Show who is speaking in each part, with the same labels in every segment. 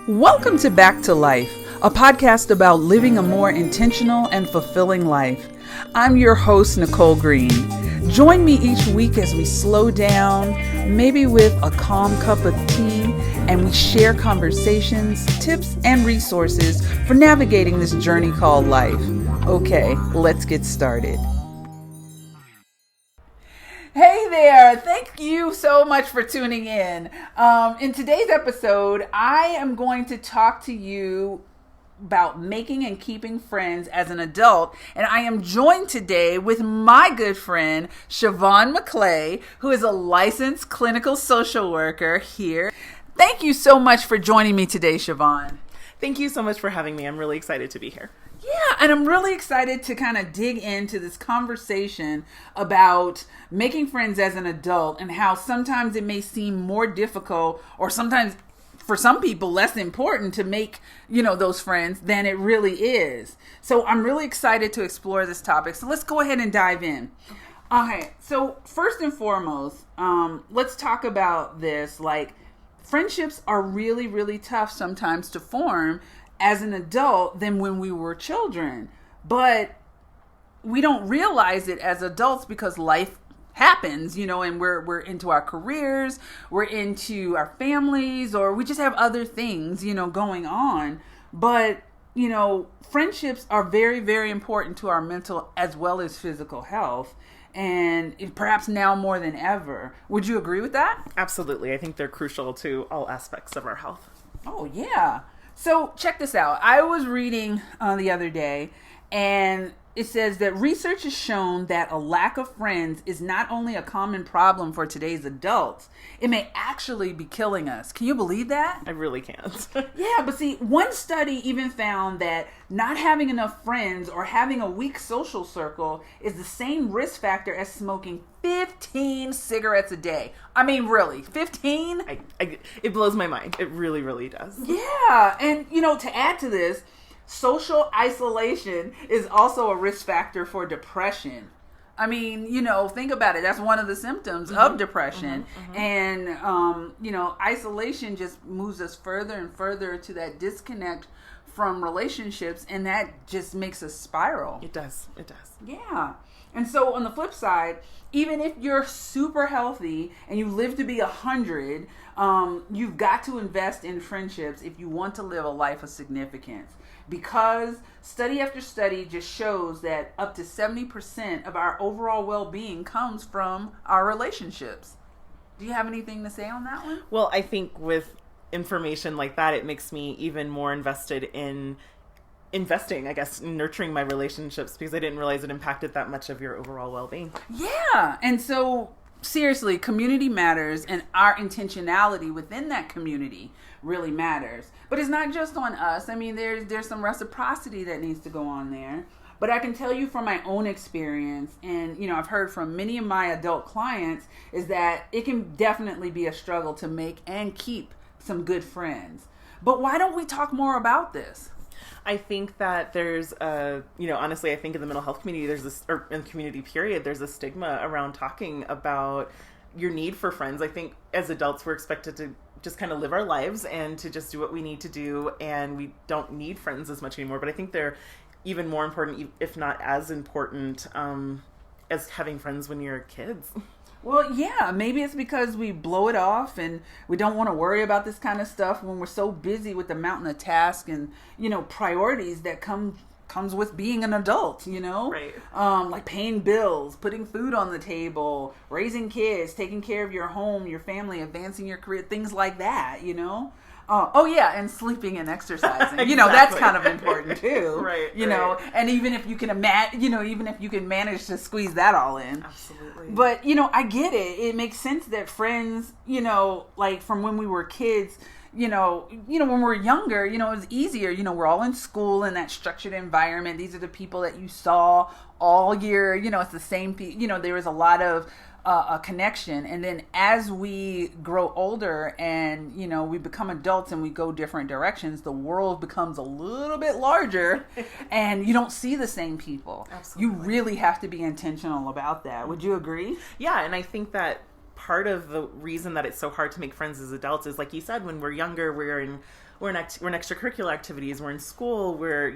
Speaker 1: Welcome to Back to Life, a podcast about living a more intentional and fulfilling life. I'm your host, Nicole Green. Join me each week as we slow down, maybe with a calm cup of tea, and we share conversations, tips, and resources for navigating this journey called life. Okay, let's get started. Hey there! Thank you so much for tuning in. In today's episode, I am going to talk to you about making and keeping friends as an adult. And I am joined today with my good friend, Siobhan McClay, who is a licensed clinical social worker here. Thank you so much for joining me today, Siobhan.
Speaker 2: Thank you so much for having me. I'm really excited to be here.
Speaker 1: Yeah, and I'm really excited to kind of dig into this conversation about making friends as an adult and how sometimes it may seem more difficult or sometimes for some people less important to make, those friends than it really is. So I'm really excited to explore this topic. So let's go ahead and dive in. Okay, so first and foremost, let's talk about this. Like, friendships are really, really tough sometimes to form as an adult than when we were children. But we don't realize it as adults because life happens, and we're into our careers, we're into our families, or we just have other things, going on. But, friendships are very, very important to our mental as well as physical health. And perhaps now more than ever. Would you agree with that?
Speaker 2: Absolutely. I think they're crucial to all aspects of our health.
Speaker 1: Oh, yeah. So check this out. I was reading the other day, and it says that research has shown that a lack of friends is not only a common problem for today's adults, it may actually be killing us. Can you believe that?
Speaker 2: I really can't.
Speaker 1: Yeah, but see, one study even found that not having enough friends or having a weak social circle is the same risk factor as smoking 15 cigarettes a day. I mean, really, 15?
Speaker 2: It blows my mind. It really, really does.
Speaker 1: Yeah, and to add to this, social isolation is also a risk factor for depression. I mean, think about it. That's one of the symptoms of depression. And, isolation just moves us further and further to that disconnect from relationships. And that just makes us spiral.
Speaker 2: It does.
Speaker 1: Yeah. And so on the flip side, even if you're super healthy and you live to be 100, you've got to invest in friendships if you want to live a life of significance. Because study after study just shows that up to 70% of our overall well-being comes from our relationships. Do you have anything to say on that one?
Speaker 2: Well, I think with information like that, it makes me even more invested in investing, I guess, in nurturing my relationships, because I didn't realize it impacted that much of your overall well-being.
Speaker 1: Yeah. And so seriously, community matters, and our intentionality within that community really matters. But it's not just on us. I mean, there's some reciprocity that needs to go on there. But I can tell you from my own experience, and I've heard from many of my adult clients, is that it can definitely be a struggle to make and keep some good friends. But why don't we talk more about this?
Speaker 2: I think that there's honestly, I think in the mental health community, or in the community period, there's a stigma around talking about your need for friends. I think as adults, we're expected to just kind of live our lives and to just do what we need to do. And we don't need friends as much anymore. But I think they're even more important, if not as important, as having friends when you're kids.
Speaker 1: Well, yeah, maybe it's because we blow it off and we don't want to worry about this kind of stuff when we're so busy with the mountain of tasks and, priorities that comes with being an adult,
Speaker 2: Right.
Speaker 1: Like paying bills, putting food on the table, raising kids, taking care of your home, your family, advancing your career, things like that, Oh yeah, and sleeping and exercising.
Speaker 2: Exactly.
Speaker 1: That's kind of important too.
Speaker 2: Right.
Speaker 1: And even if you can even if you can manage to squeeze that all in.
Speaker 2: Absolutely.
Speaker 1: But I get it. It makes sense that friends, like from when we were kids, when we're younger, it was easier. We're all in school in that structured environment. These are the people that you saw all year. It's the same people. There was a lot of a connection. And then as we grow older and, we become adults and we go different directions, the world becomes a little bit larger and you don't see the same people.
Speaker 2: Absolutely.
Speaker 1: You really have to be intentional about that. Would you agree?
Speaker 2: Yeah. And I think that part of the reason that it's so hard to make friends as adults is, like you said, when we're younger, we're in we're in extracurricular activities, we're in school, we're,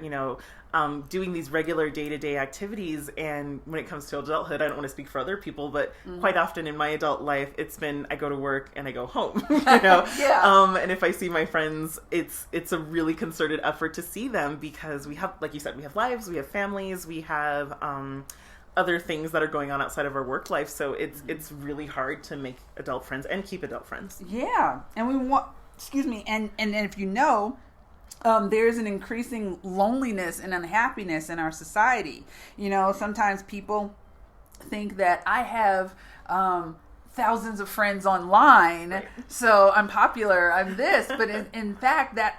Speaker 2: doing these regular day-to-day activities. And when it comes to adulthood, I don't want to speak for other people, but quite often in my adult life, it's been, I go to work and I go home,
Speaker 1: Yeah.
Speaker 2: And if I see my friends, it's a really concerted effort to see them, because we have, like you said, we have lives, we have families, we have, other things that are going on outside of our work life. So it's really hard to make adult friends and keep adult friends.
Speaker 1: Yeah. And we want, and if there's an increasing loneliness and unhappiness in our society. Sometimes people think that I have thousands of friends online,
Speaker 2: right,
Speaker 1: so I'm popular, I'm this, but in fact that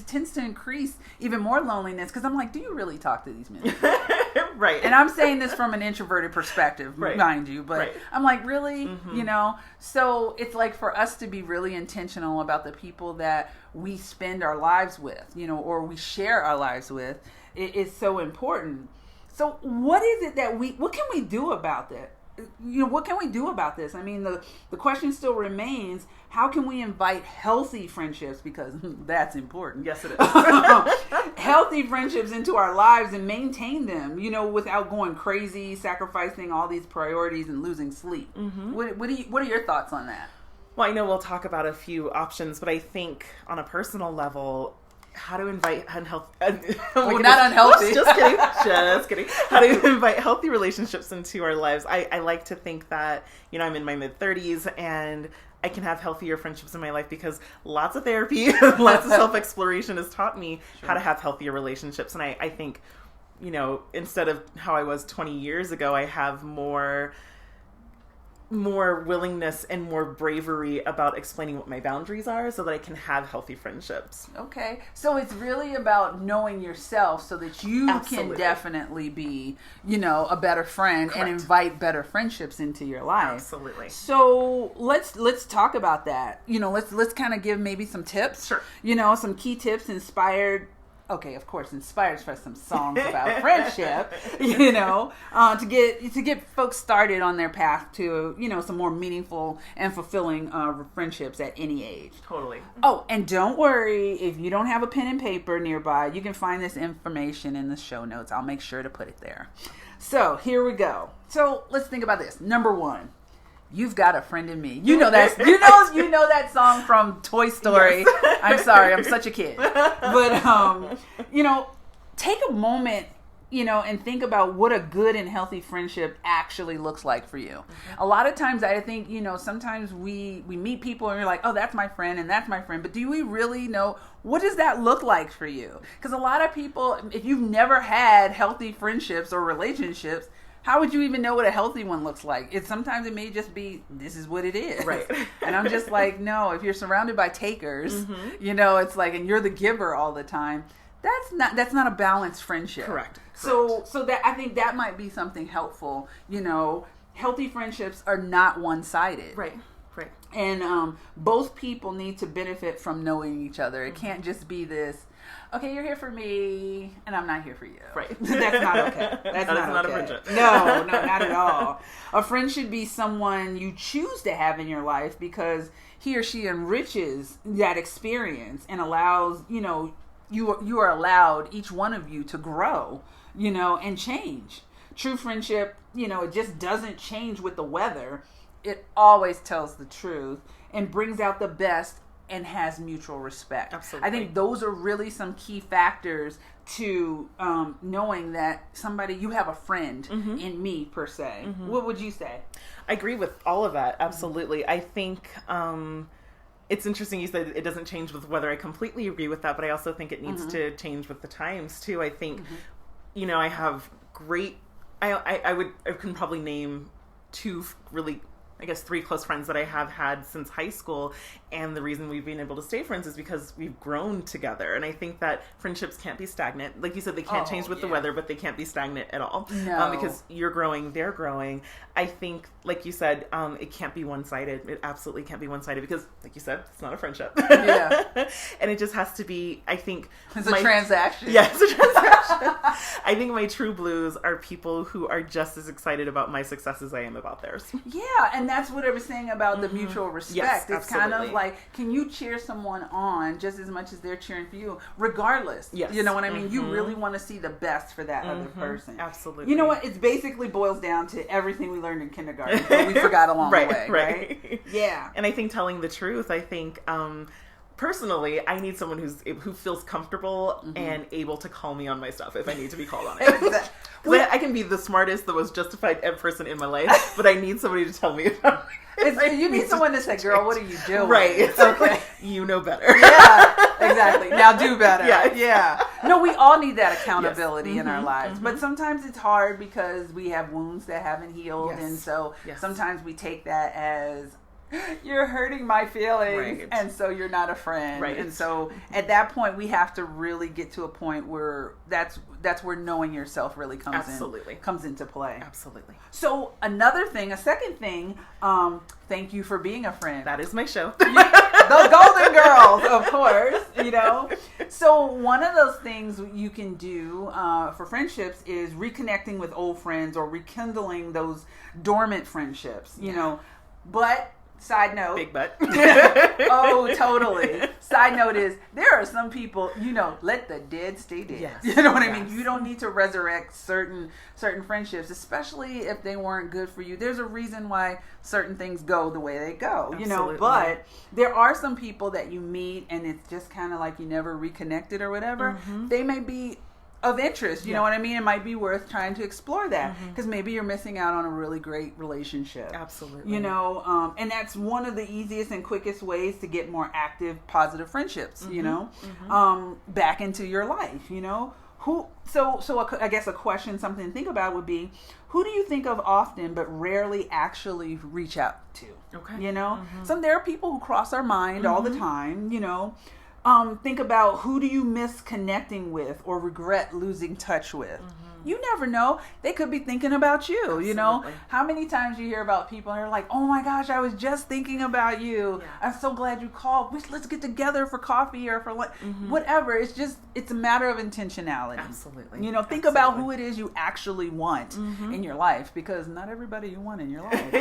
Speaker 1: tends to increase even more loneliness, because I'm like, do you really talk to these men?
Speaker 2: Right.
Speaker 1: And I'm saying this from an introverted perspective,
Speaker 2: right,
Speaker 1: mind you, but
Speaker 2: right,
Speaker 1: I'm like, really? So it's like, for us to be really intentional about the people that we spend our lives with, or we share our lives with, it is so important. So what is it that what can we do about that? What can we do about this? I mean, the question still remains, how can we invite healthy friendships, because that's important.
Speaker 2: Yes, it is.
Speaker 1: Healthy friendships into our lives and maintain them, without going crazy, sacrificing all these priorities and losing sleep. Mm-hmm. What are your thoughts on that?
Speaker 2: Well, I know we'll talk about a few options, but I think on a personal level, how to invite unhealthy...
Speaker 1: not unhealthy.
Speaker 2: Just kidding. How to invite healthy relationships into our lives. I like to think that, I'm in my mid-30s and I can have healthier friendships in my life because lots of therapy, lots of self-exploration has taught me how to have healthier relationships. And I think, instead of how I was 20 years ago, I have more willingness and more bravery about explaining what my boundaries are so that I can have healthy friendships.
Speaker 1: Okay. So it's really about knowing yourself so that you
Speaker 2: Absolutely.
Speaker 1: can definitely be, a better friend.
Speaker 2: Correct.
Speaker 1: And invite better friendships into your life.
Speaker 2: Absolutely.
Speaker 1: So let's talk about that. Let's kind of give maybe some tips.
Speaker 2: Sure.
Speaker 1: Some key tips inspired for some songs about friendship, to get folks started on their path to, some more meaningful and fulfilling friendships at any age.
Speaker 2: Totally.
Speaker 1: Oh, and don't worry, if you don't have a pen and paper nearby, you can find this information in the show notes. I'll make sure to put it there. So here we go. So let's think about this. Number 1. You've got a friend in me. You know that song from Toy Story. Yes. I'm sorry, I'm such a kid. But take a moment, and think about what a good and healthy friendship actually looks like for you. Mm-hmm. A lot of times I think, sometimes we meet people and you're like, oh, that's my friend and that's my friend. But do we really know, what does that look like for you? Because a lot of people, if you've never had healthy friendships or relationships, how would you even know what a healthy one looks like? Sometimes it may just be, this is what it is. Right. And I'm just like, no, if you're surrounded by takers, it's like, and you're the giver all the time, that's not a balanced friendship.
Speaker 2: Correct.
Speaker 1: So that, I think that might be something helpful. Healthy friendships are not one-sided.
Speaker 2: Right. Right.
Speaker 1: And both people need to benefit from knowing each other. It can't just be this, okay, you're here for me, and I'm not here for you.
Speaker 2: Right.
Speaker 1: That's not okay. That's not
Speaker 2: a
Speaker 1: okay.
Speaker 2: friendship.
Speaker 1: No, not at all. A friend should be someone you choose to have in your life because he or she enriches that experience and allows, you are allowed, each one of you, to grow, and change. True friendship, it just doesn't change with the weather. It always tells the truth and brings out the best and has mutual respect.
Speaker 2: Absolutely.
Speaker 1: I think those are really some key factors to knowing that you have a friend in me, per se. Mm-hmm. What would you say?
Speaker 2: I agree with all of that. Absolutely. Mm-hmm. I think it's interesting you said it doesn't change with whether. I completely agree with that, but I also think it needs to change with the times too. I think, I have great, I can probably name 2 really, I guess 3 close friends that I have had since high school. And the reason we've been able to stay friends is because we've grown together. And I think that friendships can't be stagnant. Like you said, they can't change with the weather, but they can't be stagnant at all.
Speaker 1: No.
Speaker 2: Because you're growing, they're growing. I think, like you said, it can't be one-sided. It absolutely can't be one-sided because, like you said, it's not a friendship. Yeah. And it just has to be, I think...
Speaker 1: It's a transaction.
Speaker 2: Yeah, it's a transaction. I think my true blues are people who are just as excited about my success as I am about theirs.
Speaker 1: Yeah, and that's what I was saying about the mutual respect.
Speaker 2: Yes,
Speaker 1: it's kind of like like, can you cheer someone on just as much as they're cheering for you, regardless?
Speaker 2: Yes.
Speaker 1: You know what I mean? You really want to see the best for that other person.
Speaker 2: Absolutely.
Speaker 1: You know what? It's basically boils down to everything we learned in kindergarten, but we forgot along the way, right? Yeah.
Speaker 2: And I think telling the truth, I think, personally, I need someone who feels comfortable and able to call me on my stuff if I need to be called on it.
Speaker 1: Exactly.
Speaker 2: I can be the smartest, the most justified person in my life, but I need somebody to tell me about it.
Speaker 1: You need someone to say, girl, what are you doing?
Speaker 2: Right. It's
Speaker 1: okay.
Speaker 2: Like, you know better.
Speaker 1: Yeah, exactly. Now do better.
Speaker 2: Yeah.
Speaker 1: Yeah. No, we all need that accountability in our lives. But sometimes it's hard because we have wounds that haven't healed.
Speaker 2: Yes.
Speaker 1: And so
Speaker 2: Yes.
Speaker 1: sometimes we take that as, you're hurting my feelings,
Speaker 2: Right.
Speaker 1: and so you're not a friend.
Speaker 2: Right.
Speaker 1: And so at that point, we have to really get to a point where that's where knowing yourself really comes into play.
Speaker 2: Absolutely.
Speaker 1: So a second thing, thank you for being a friend.
Speaker 2: That is my show.
Speaker 1: The Golden Girls, of course, you know. So one of those things you can do for friendships is reconnecting with old friends or rekindling those dormant friendships, you know. But side note.
Speaker 2: Big butt.
Speaker 1: Oh, totally. Side note is there are some people, you know, let the dead stay dead.
Speaker 2: Yes.
Speaker 1: You know what I mean? You don't need to resurrect certain friendships, especially if they weren't good for you. There's a reason why certain things go the way they go, you know, but there are some people that you meet and it's just kind of like you never reconnected or whatever. They may be of interest, you know what I mean? It might be worth trying to explore that because maybe you're missing out on a really great relationship.
Speaker 2: Absolutely.
Speaker 1: You know, and that's one of the easiest and quickest ways to get more active, positive friendships, you know, back into your life, you know. I guess a question, something to think about would be, who do you think of often but rarely actually reach out to?
Speaker 2: Okay.
Speaker 1: You know, there are people who cross our mind all the time, you know. Think about who do you miss connecting with or regret losing touch with. You never know. They could be thinking about you,
Speaker 2: Absolutely.
Speaker 1: you know. How many times you hear about people and they're like, oh my gosh, I was just thinking about you.
Speaker 2: Yeah.
Speaker 1: I'm so glad you called. Let's get together for coffee or for whatever. It's a matter of intentionality.
Speaker 2: Absolutely.
Speaker 1: You know, think about who it is you actually want in your life, because not everybody you want in your life.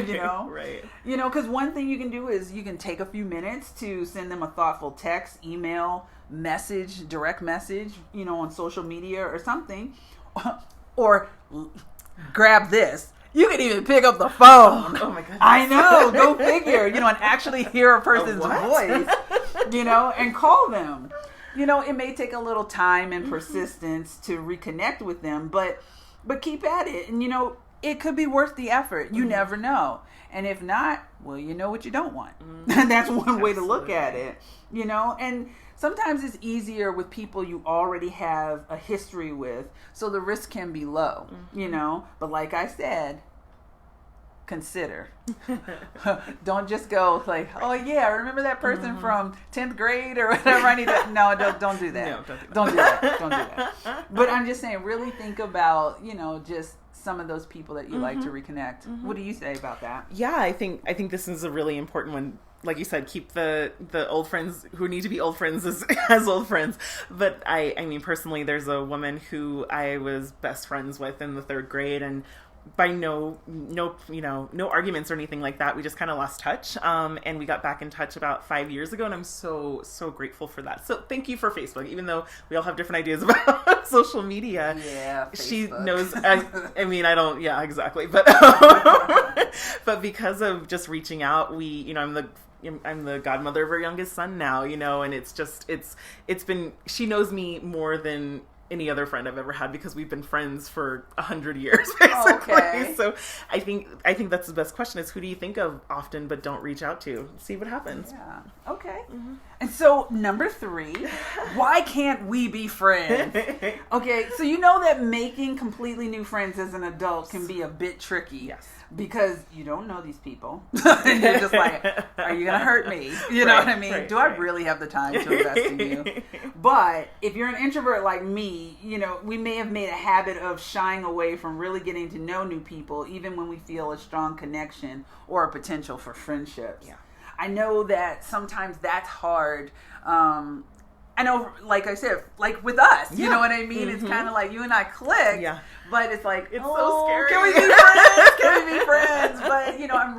Speaker 1: You know?
Speaker 2: Right.
Speaker 1: You know, because one thing you can do is you can take a few minutes to send them a thoughtful text, email, message, direct message, you know, on social media or something. Or grab this. You can even pick up the phone.
Speaker 2: Oh my goodness.
Speaker 1: I know. Go figure. You know, and actually hear a person's voice, you know, and call them. You know, it may take a little time and persistence to reconnect with them, but keep at it. And, you know, it could be worth the effort. You never know. And if not, well, you know what you don't want. That's one way to look at it, you know. And sometimes it's easier with people you already have a history with, so the risk can be low, you know. But like I said, consider. Don't just go like, oh yeah, remember that person from 10th grade or whatever. I need to. No, don't do that.
Speaker 2: No,
Speaker 1: don't do that. Don't do that. But I'm just saying, really think about, you know, just some of those people that you like to reconnect. What do you say about that?
Speaker 2: Yeah, I think this is a really important one. Like you said, keep the old friends who need to be old friends as old friends. But I mean, personally, there's a woman who I was best friends with in the 3rd grade, and by no arguments or anything like that. We just kind of lost touch. And we got back in touch about 5 years ago, and I'm so grateful for that. So thank you for Facebook, even though we all have different ideas about social media.
Speaker 1: Yeah, Facebook.
Speaker 2: She knows, I mean, I don't, yeah, exactly. But, but because of just reaching out, I'm the godmother of her youngest son now, you know, and it's been, she knows me more than any other friend I've ever had because we've been friends for 100 years, basically. Okay. So I think that's the best question is, who do you think of often but don't reach out to? See what happens.
Speaker 1: Yeah. Okay. And so number 3, why can't we be friends? Okay. So you know that making completely new friends as an adult can be a bit tricky.
Speaker 2: Yes.
Speaker 1: Because you don't know these people. And you're just like, are you going to hurt me? You know what I mean? Do I really have the time to invest in you? But if you're an introvert like me, you know, we may have made a habit of shying away from really getting to know new people, even when we feel a strong connection or a potential for friendships.
Speaker 2: Yeah.
Speaker 1: I know that sometimes that's hard. I know, like I said, like with us, you
Speaker 2: Yeah.
Speaker 1: know what I mean? It's kind of like you and I clicked,
Speaker 2: Yeah.
Speaker 1: but it's like,
Speaker 2: It's so scary.
Speaker 1: Can we be friends? Can we be friends? But, you know, I'm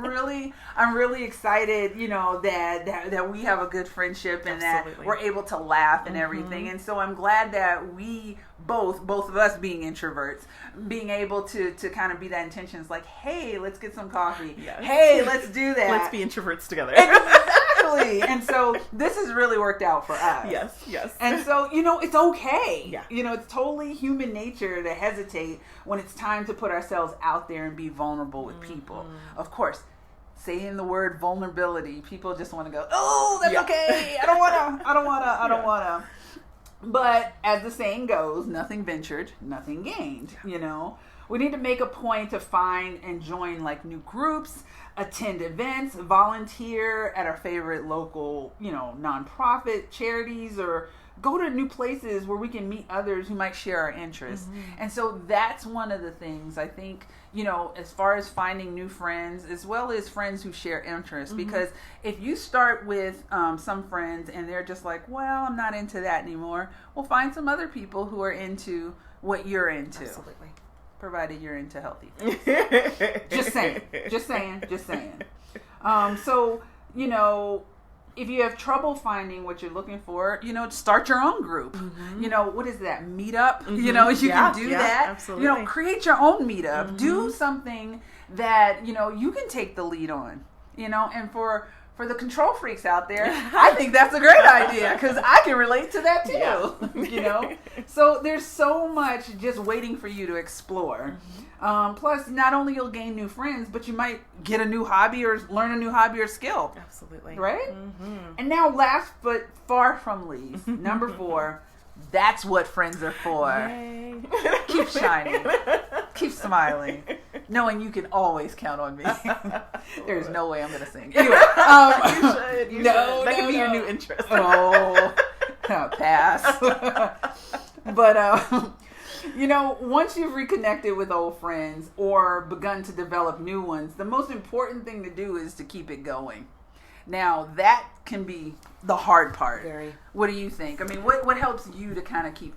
Speaker 1: really excited, you know, that we have a good friendship and
Speaker 2: Absolutely.
Speaker 1: that we're able to laugh and everything. And so I'm glad that we both of us being introverts, being able to kind of be that intention. It's like, hey, let's get some coffee.
Speaker 2: Yes.
Speaker 1: Hey, let's do that.
Speaker 2: Let's be introverts together.
Speaker 1: Exactly. And so this has really worked out for us.
Speaker 2: Yes.
Speaker 1: And so, you know, it's okay.
Speaker 2: Yeah.
Speaker 1: You know, it's totally human nature to hesitate when it's time to put ourselves out there and be vulnerable with people. Of course, saying the word vulnerability, people just want to go, oh, that's okay. I don't want to. But as the saying goes, nothing ventured, nothing gained, you know. We need to make a point to find and join like new groups, attend events, volunteer at our favorite local, you know, nonprofit charities, or go to new places where we can meet others who might share our interests. And so that's one of the things I think, you know, as far as finding new friends, as well as friends who share interests, because if you start with some friends and they're just like, well, I'm not into that anymore, we'll find some other people who are into what you're into.
Speaker 2: Absolutely.
Speaker 1: Provided you're into healthy things. Just saying. So, you know, if you have trouble finding what you're looking for, you know, start your own group. You know, what is that? Meetup? You know, you can do that.
Speaker 2: Absolutely.
Speaker 1: You know, create your own meetup. Do something that, you know, you can take the lead on. You know, and for the control freaks out there, I think that's a great idea because I can relate to that too.
Speaker 2: Yeah.
Speaker 1: You know, so there's so much just waiting for you to explore. Plus, not only you'll gain new friends, but you might get a new hobby or learn a new hobby or skill.
Speaker 2: Absolutely.
Speaker 1: Right? And now, last but far from least, number 4, that's what friends are for.
Speaker 2: Yay.
Speaker 1: Keep shining. Keep smiling. Knowing you can always count on me. There's no way I'm going to sing. Anyway.
Speaker 2: You should. That could be your new interest.
Speaker 1: Pass. But, you know, once you've reconnected with old friends or begun to develop new ones, the most important thing to do is to keep it going. Now, that can be the hard part.
Speaker 2: Very.
Speaker 1: What do you think? I mean, what helps you to kind of keep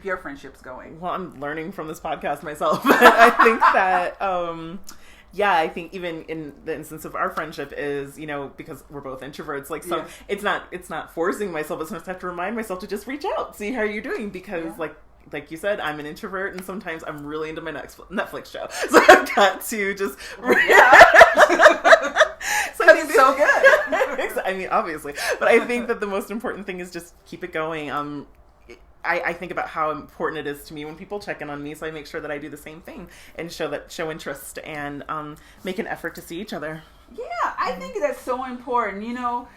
Speaker 1: your friendships going?
Speaker 2: Well, I'm learning from this podcast myself. I think that, I think even in the instance of our friendship is, you know, because we're both introverts, like, so it's not forcing myself, but sometimes I have to remind myself to just reach out, see how you're doing, because like you said, I'm an introvert, and sometimes I'm really into my next Netflix show, so I've got to just so
Speaker 1: it's so good.
Speaker 2: I mean, obviously, but I think that the most important thing is just keep it going. I think about how important it is to me when people check in on me, so I make sure that I do the same thing and show interest and make an effort to see each other.
Speaker 1: Yeah, I think that's so important. You know,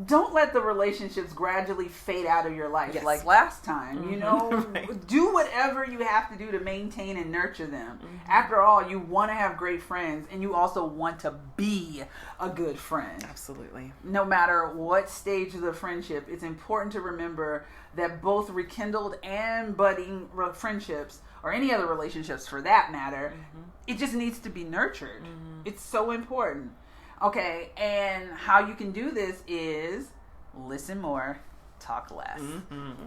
Speaker 1: don't let the relationships gradually fade out of your life like last time. You know, do whatever you have to do to maintain and nurture them. After all, you want to have great friends, and you also want to be a good friend.
Speaker 2: Absolutely.
Speaker 1: No matter what stage of the friendship, it's important to remember that both rekindled and budding friendships, or any other relationships for that matter, it just needs to be nurtured. It's so important. Okay, and how you can do this is listen more, talk less.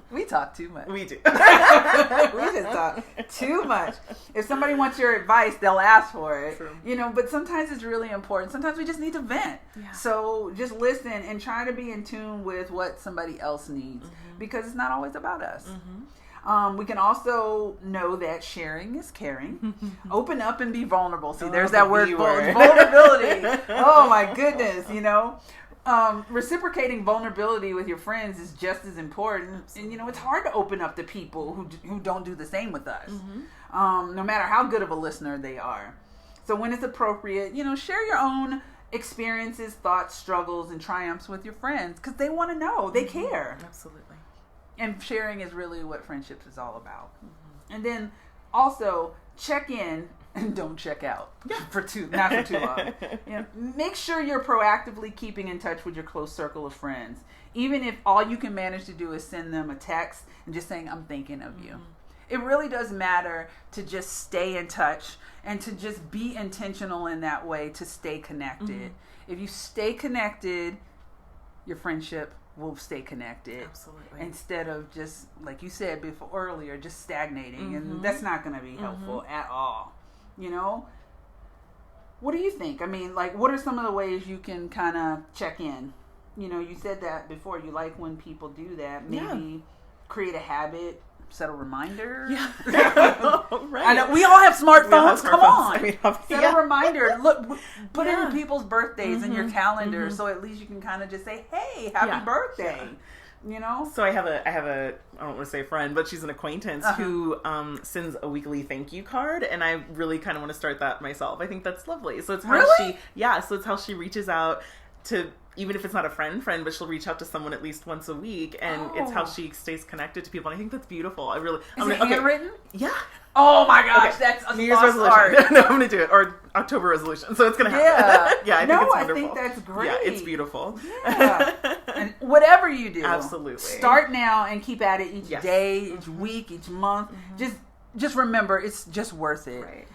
Speaker 1: We talk too much.
Speaker 2: We do.
Speaker 1: We just talk too much. If somebody wants your advice, they'll ask for it.
Speaker 2: True.
Speaker 1: You know, but sometimes it's really important. Sometimes we just need to vent.
Speaker 2: Yeah.
Speaker 1: So just listen and try to be in tune with what somebody else needs, because it's not always about us. We can also know that sharing is caring. Open up and be vulnerable. See, there's that word, vulnerability. Oh my goodness, you know. Reciprocating vulnerability with your friends is just as important. And, you know, it's hard to open up to people who don't do the same with us, no matter how good of a listener they are. So when it's appropriate, you know, share your own experiences, thoughts, struggles, and triumphs with your friends, because they want to know. They care.
Speaker 2: Absolutely. And
Speaker 1: sharing is really what friendships is all about. And then also check in and don't check out not for too long. You know, make sure you're proactively keeping in touch with your close circle of friends, even if all you can manage to do is send them a text and just saying, I'm thinking of you. It really does matter to just stay in touch and to just be intentional in that way to stay connected. If you stay connected, your friendship we'll stay connected.
Speaker 2: Absolutely.
Speaker 1: Instead of just, like you said before earlier, just stagnating. And that's not going to be helpful at all. You know? What do you think? I mean, like, what are some of the ways you can kind of check in? You know, you said that before. You like when people do that. Maybe create a habit, set a reminder.
Speaker 2: Yeah. Right.
Speaker 1: I know we all have smartphones. Come on.
Speaker 2: I mean,
Speaker 1: set a reminder. Look, put in people's birthdays in your calendar, so at least you can kind of just say, "Hey, happy birthday." You know.
Speaker 2: So I have a I don't want to say friend, but she's an acquaintance who sends a weekly thank you card, and I really kind of want to start that myself. I think that's lovely. So it's how so it's how she reaches out to, even if it's not a friend, but she'll reach out to someone at least once a week, and it's how she stays connected to people. And I think that's beautiful. I really
Speaker 1: is it handwritten?
Speaker 2: Yeah.
Speaker 1: Oh my gosh, that's a
Speaker 2: New Year's resolution. No, I'm gonna do it, or October resolution. So it's gonna happen. Yeah, I think it's wonderful.
Speaker 1: I think that's great.
Speaker 2: Yeah, it's beautiful.
Speaker 1: Yeah. And whatever you do,
Speaker 2: absolutely,
Speaker 1: start now and keep at it each day, each week, each month. Just remember, it's just worth it.
Speaker 2: Right.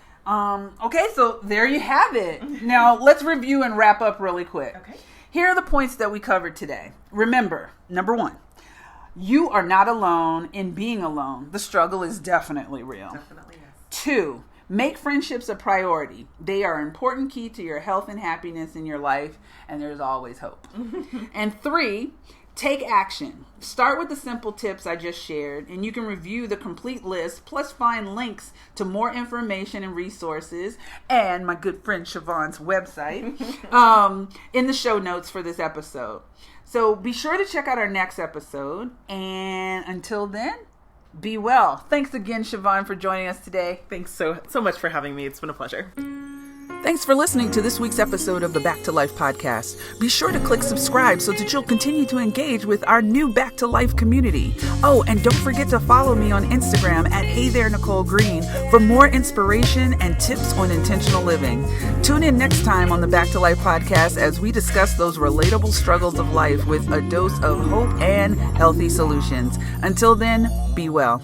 Speaker 1: Okay, so there you have it. Now let's review and wrap up really quick.
Speaker 2: Okay.
Speaker 1: Here are the points that we covered today. Remember, number 1, you are not alone in being alone. The struggle is definitely real.
Speaker 2: Definitely, yes.
Speaker 1: 2, make friendships a priority. They are an important key to your health and happiness in your life, and there's always hope. And 3, take action. Start with the simple tips I just shared, and you can review the complete list, plus find links to more information and resources, and my good friend Siobhan's website in the show notes for this episode. So be sure to check out our next episode, and until then, be well. Thanks again, Siobhan, for joining us today.
Speaker 2: Thanks so much for having me. It's been a pleasure.
Speaker 1: Thanks for listening to this week's episode of the Back to Life podcast. Be sure to click subscribe so that you'll continue to engage with our new Back to Life community. Oh, and don't forget to follow me on Instagram at Hey There Nicole Green for more inspiration and tips on intentional living. Tune in next time on the Back to Life podcast as we discuss those relatable struggles of life with a dose of hope and healthy solutions. Until then, be well.